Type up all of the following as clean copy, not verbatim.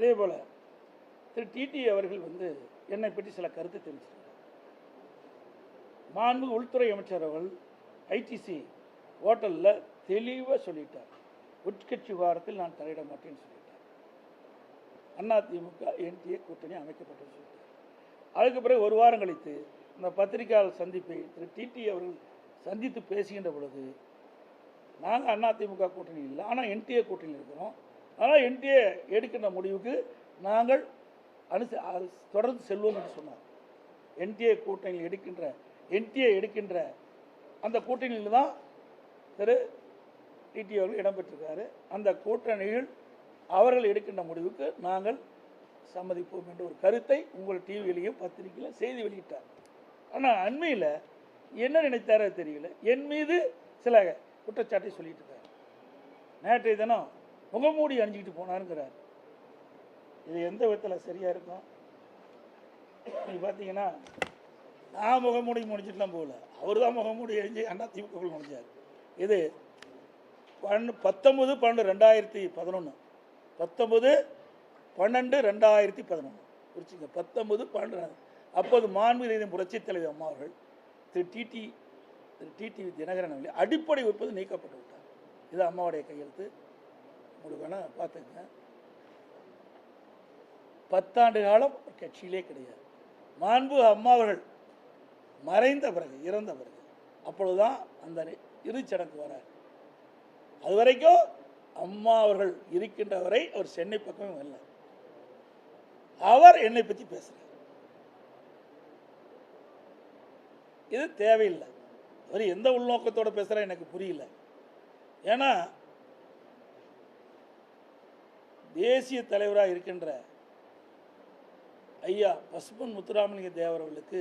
அதே போல் திரு டிடி அவர்கள் என்னை பற்றி சில கருத்து தெரிவிச்சிருக்கார். மாண்பு உள்துறை அமைச்சர் அவர்கள் ஐடிசி ஹோட்டலில் தெளிவாக சொல்லிட்டார், உட்கட்சி விவகாரத்தில் நான் தலையிட மாட்டேன்னு சொல்லிட்டார். அதிமுக என்டிஏ கூட்டணி அமைக்கப்பட்டு சொல்லிட்டார். அதுக்கு பிறகு ஒரு வாரம் கழித்து இந்த பத்திரிகையாளர் சந்திப்பை திரு டிடி அவர்கள் சந்தித்து பேசுகின்ற பொழுது, நாங்கள் அதிமுக கூட்டணி இல்லை, ஆனால் என்டிஏ கூட்டணி இருக்கிறோம், ஆனால் என்டிஏ எடுக்கின்ற முடிவுக்கு நாங்கள் தொடர்ந்து செல்வோம் என்று சொன்னார். என்டிஏ எடுக்கின்ற அந்த கூட்டணியில் தான் திரு டிடி அவர்கள் இடம்பெற்றிருக்காரு. அந்த கூட்டணியில் அவர்கள் எடுக்கின்ற முடிவுக்கு நாங்கள் சம்மதிப்போம் என்ற ஒரு கருத்தை உங்கள் டிவியிலையும் பத்திரிகையிலும் செய்தி வெளியிட்டார். ஆனால் அண்மையில் என்ன நினைத்தாரோ தெரியல, என் மீது சில குற்றச்சாட்டை சொல்லிட்டு இருக்கார். நேற்றைய தினம் முகமூடி அணிஞ்சிக்கிட்டு போனாருங்கிறார். இது எந்த விதத்தில் சரியாக இருக்கும்? நீங்கள் பார்த்தீங்கன்னா நான் முகமூடி முடிச்சுட்டுலாம் போகல, அவர் தான் முகமூடி அணிஞ்சு அதிமுக முடிஞ்சார். இது 19/12/2011 19/12/2011 குறிச்சிங்க. 19/12 அப்போது மாண்புமிகு புரட்சித் தலைவர் அம்மா அவர்கள் திரு டிடி தினகரன் அவர்கள் அடிப்படை உறுப்பு நீக்கப்பட்டு விட்டார். இது அம்மாவுடைய கையெழுத்து, உங்களுக்கு வேணால் பார்த்துங்க. 10 ஆண்டு காலம் கட்சியிலே கிடையாது. மாண்பு அம்மா அவர்கள் மறைந்த பிறகு, இறந்த பிறகு, அப்பொழுதுதான் அந்த இறுதிச்சடங்கு வரார். அது வரைக்கும் அம்மா அவர்கள் இருக்கின்ற வரை அவர் சென்னை பக்கமே வரல. அவர் என்னை பற்றி பேசுகிறார். இது தேவையில்லை. அவர் எந்த உள்நோக்கத்தோடு பேசுகிறார் எனக்கு புரியல. ஏன்னா தேசிய தலைவராக இருக்கின்ற ஐயா பசும்பொன் முத்துராமலிங்க தேவர் அவர்களுக்கு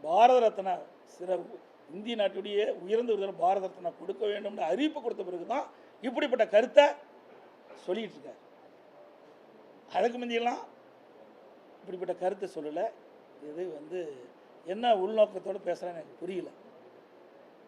பாரத ரத்னா இந்திய நாட்டுடைய உயர்ந்த விருதான பாரத ரத்னா கொடுக்க வேண்டும் அறிவிப்பு கொடுத்த பிறகு தான் இப்படிப்பட்ட கருத்தை சொல்லிட்டு இருக்கார். அதுக்கு முந்தியெல்லாம் இப்படிப்பட்ட கருத்தை சொல்லலை. இது என்ன உள்நோக்கத்தோடு பேசுகிறேன்னு எனக்கு புரியல.